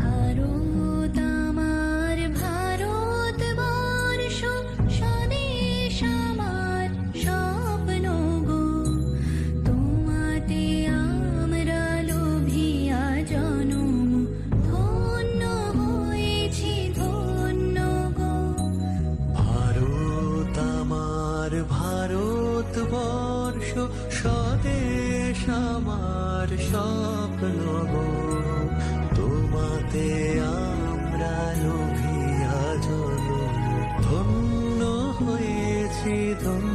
ভারত আমার ভারতবর্ষ, স্বদেশ আমার স্বপ্ন গো। তোমাতে আমরা লোভিয়া জনম, ধন্য হয়েছি ধন্য গো। ভারত আমার ভারতবর্ষ, স্বদেশ আমার স্বপ্ন গো। তোমাতে আমরা লোভিয়া জনম, ধন্য হয়েছি ধন্য।